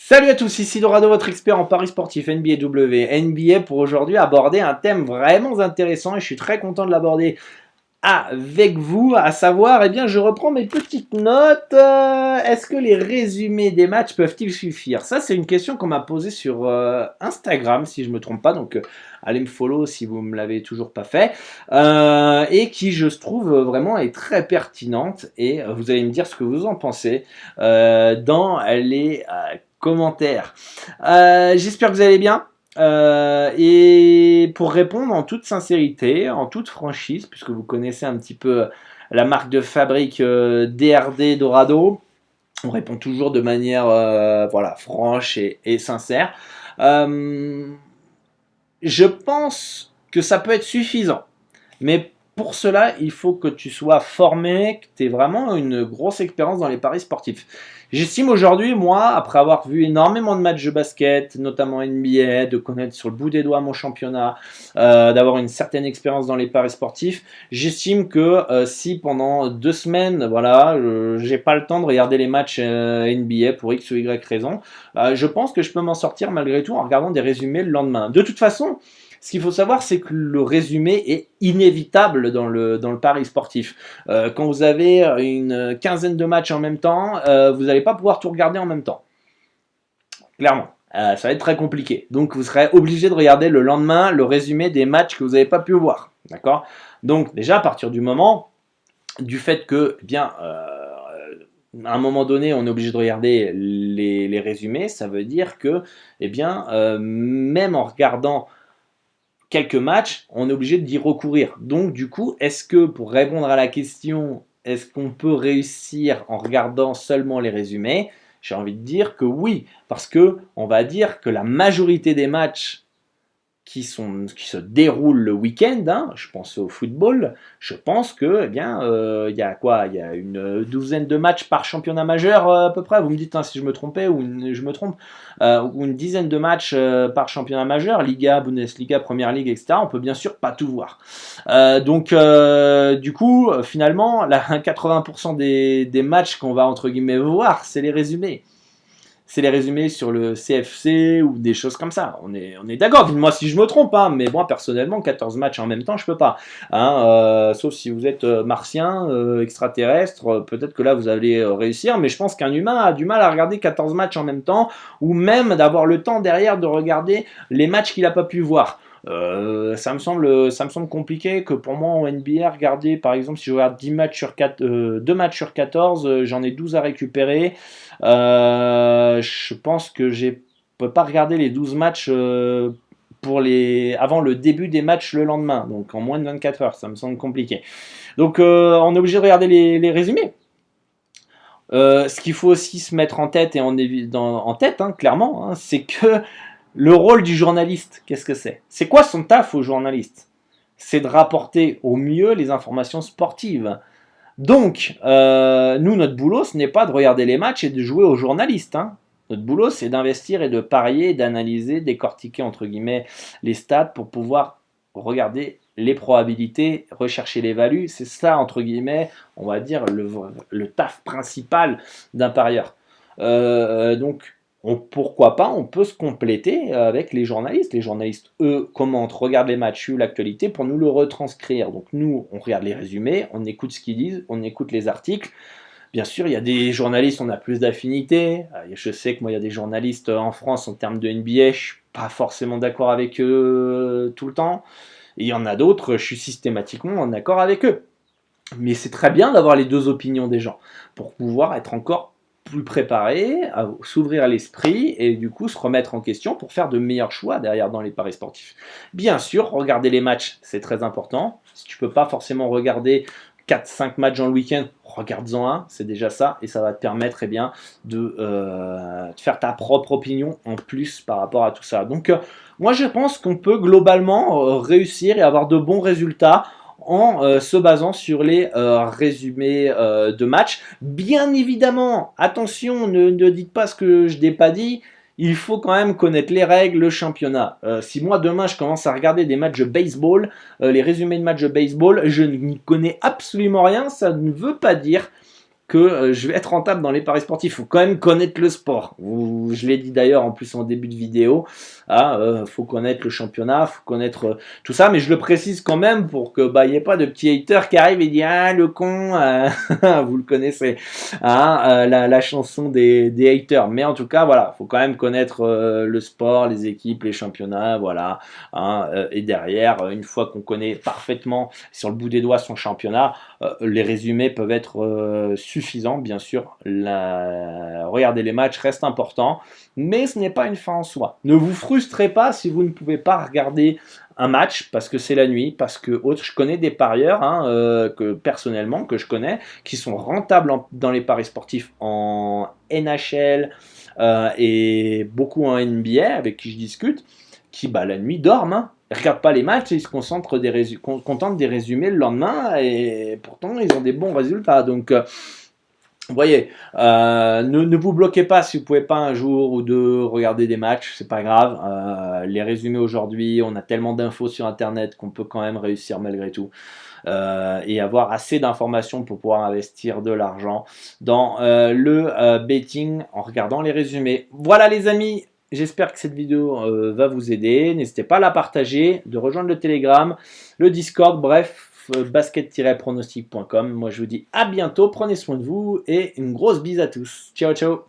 Salut à tous, ici Dorado, votre expert en paris sportif NBA W. NBA pour aujourd'hui aborder un thème vraiment intéressant et je suis très content de l'aborder avec vous, à savoir, eh bien, je reprends mes petites notes. Est-ce que les résumés des matchs peuvent-ils suffire? Ça, c'est une question qu'on m'a posée sur Instagram, si je ne me trompe pas. Donc, allez me follow si vous ne me l'avez toujours pas fait. Et qui, je trouve, vraiment est très pertinente. Et vous allez me dire ce que vous en pensez dans les commentaires. J'espère que vous allez bien. Et pour répondre en toute sincérité, en toute franchise, puisque vous connaissez un petit peu la marque de fabrique DRD Dorado, on répond toujours de manière voilà, franche et sincère. Euh, je pense que ça peut être suffisant, mais pour cela, il faut que tu sois formé, que tu aies vraiment une grosse expérience dans les paris sportifs. J'estime aujourd'hui, moi, après avoir vu énormément de matchs de basket, notamment NBA, de connaître sur le bout des doigts mon championnat, d'avoir une certaine expérience dans les paris sportifs, j'estime que si pendant 2 semaines, voilà, j'ai pas le temps de regarder les matchs NBA pour X ou Y raison, je pense que je peux m'en sortir malgré tout en regardant des résumés le lendemain. De toute façon, ce qu'il faut savoir, c'est que le résumé est inévitable dans le pari sportif. Quand vous avez une quinzaine de matchs en même temps, vous n'allez pas pouvoir tout regarder en même temps. Clairement. Ça va être très compliqué. Donc vous serez obligé de regarder le lendemain le résumé des matchs que vous n'avez pas pu voir. D'accord? Donc déjà, à partir du moment du fait que, eh bien, à un moment donné, on est obligé de regarder les résumés, ça veut dire que, eh bien, même en regardant quelques matchs, on est obligé d'y recourir. Donc du coup, est-ce que pour répondre à la question, est-ce qu'on peut réussir en regardant seulement les résumés? J'ai envie de dire que oui, parce que on va dire que la majorité des matchs qui se déroulent le week-end, hein, je pense au football, je pense que, eh bien, il y a quoi? Il y a une douzaine de matchs par championnat majeur à peu près. Vous me dites hein, si je me trompais ou je me trompe, ou une dizaine de matchs par championnat majeur, Liga, Bundesliga, Première Ligue, etc. On peut bien sûr pas tout voir. Donc, du coup, finalement, 80% des matchs qu'on va entre guillemets voir, c'est les résumés. C'est les résumés sur le CFC ou des choses comme ça. On est d'accord, dites-moi si je me trompe, hein, mais moi personnellement, 14 matchs en même temps, je peux pas. Hein, sauf si vous êtes martien, extraterrestre, peut-être que là vous allez réussir, mais je pense qu'un humain a du mal à regarder 14 matchs en même temps, ou même d'avoir le temps derrière de regarder les matchs qu'il n'a pas pu voir. Ça me semble compliqué que pour moi en NBA, regarder par exemple si je regarde 10 matchs sur 4, 2 matchs sur 14, j'en ai 12 à récupérer. Je pense que je ne peux pas regarder les 12 matchs avant le début des matchs le lendemain, donc en moins de 24 heures, ça me semble compliqué. Donc on est obligé de regarder les résumés. Ce qu'il faut aussi se mettre en tête et en tête, hein, clairement, hein, c'est que le rôle du journaliste, qu'est-ce que c'est? C'est quoi son taf au journaliste? C'est de rapporter au mieux les informations sportives. Donc, nous, notre boulot, ce n'est pas de regarder les matchs et de jouer aux journalistes. Hein. Notre boulot, c'est d'investir et de parier, d'analyser, décortiquer, entre guillemets, les stats pour pouvoir regarder les probabilités, rechercher les values. C'est ça, entre guillemets, on va dire, le taf principal d'un parieur. Donc, pourquoi pas, on peut se compléter avec les journalistes. Les journalistes, eux, commentent, regardent les matchs, suivent l'actualité pour nous le retranscrire. Donc nous, on regarde les résumés, on écoute ce qu'ils disent, on écoute les articles. Bien sûr, il y a des journalistes, on a plus d'affinité. Je sais que moi, il y a des journalistes en France en termes de NBA, je suis pas forcément d'accord avec eux tout le temps. Et il y en a d'autres, je suis systématiquement en accord avec eux. Mais c'est très bien d'avoir les deux opinions des gens pour pouvoir être encore plus préparé, à s'ouvrir à l'esprit et du coup se remettre en question pour faire de meilleurs choix derrière dans les paris sportifs. Bien sûr, regarder les matchs, c'est très important. Si tu peux pas forcément regarder 4-5 matchs dans le week-end, regarde-en un, c'est déjà ça, et ça va te permettre eh bien, de faire ta propre opinion en plus par rapport à tout ça. Donc moi je pense qu'on peut globalement réussir et avoir de bons résultats en se basant sur les résumés de matchs. Bien évidemment, attention, ne dites pas ce que je n'ai pas dit, il faut quand même connaître les règles, le championnat. Si moi demain je commence à regarder des matchs de baseball, les résumés de matchs de baseball, je n'y connais absolument rien, ça ne veut pas dire que je vais être rentable dans les paris sportifs. Il faut quand même connaître le sport. Je l'ai dit d'ailleurs en plus en début de vidéo. Faut connaître le championnat, faut connaître tout ça, mais je le précise quand même pour que il y ait pas de petits haters qui arrivent et disent ah le con, vous le connaissez, la chanson des haters. Mais en tout cas voilà, faut quand même connaître le sport, les équipes, les championnats, voilà. Et derrière, une fois qu'on connaît parfaitement sur le bout des doigts son championnat, les résumés peuvent être suffisants, bien sûr. Regarder les matchs reste important, mais ce n'est pas une fin en soi. Ne vous frustrez pas si vous ne pouvez pas regarder un match parce que c'est la nuit, parce que je connais des parieurs que personnellement que je connais qui sont rentables dans les paris sportifs en NHL et beaucoup en NBA avec qui je discute, qui la nuit dorment. Ils regardent pas les matchs, ils se contentent des résumés le lendemain et pourtant ils ont des bons résultats. Donc vous voyez, ne vous bloquez pas si vous pouvez pas un jour ou deux regarder des matchs, c'est pas grave. Les résumés aujourd'hui, on a tellement d'infos sur internet qu'on peut quand même réussir malgré tout. Et avoir assez d'informations pour pouvoir investir de l'argent dans le betting en regardant les résumés. Voilà les amis, j'espère que cette vidéo va vous aider. N'hésitez pas à la partager, de rejoindre le Telegram, le Discord, bref, basket-pronostic.com. Moi je vous dis à bientôt, prenez soin de vous et une grosse bise à tous. Ciao ciao.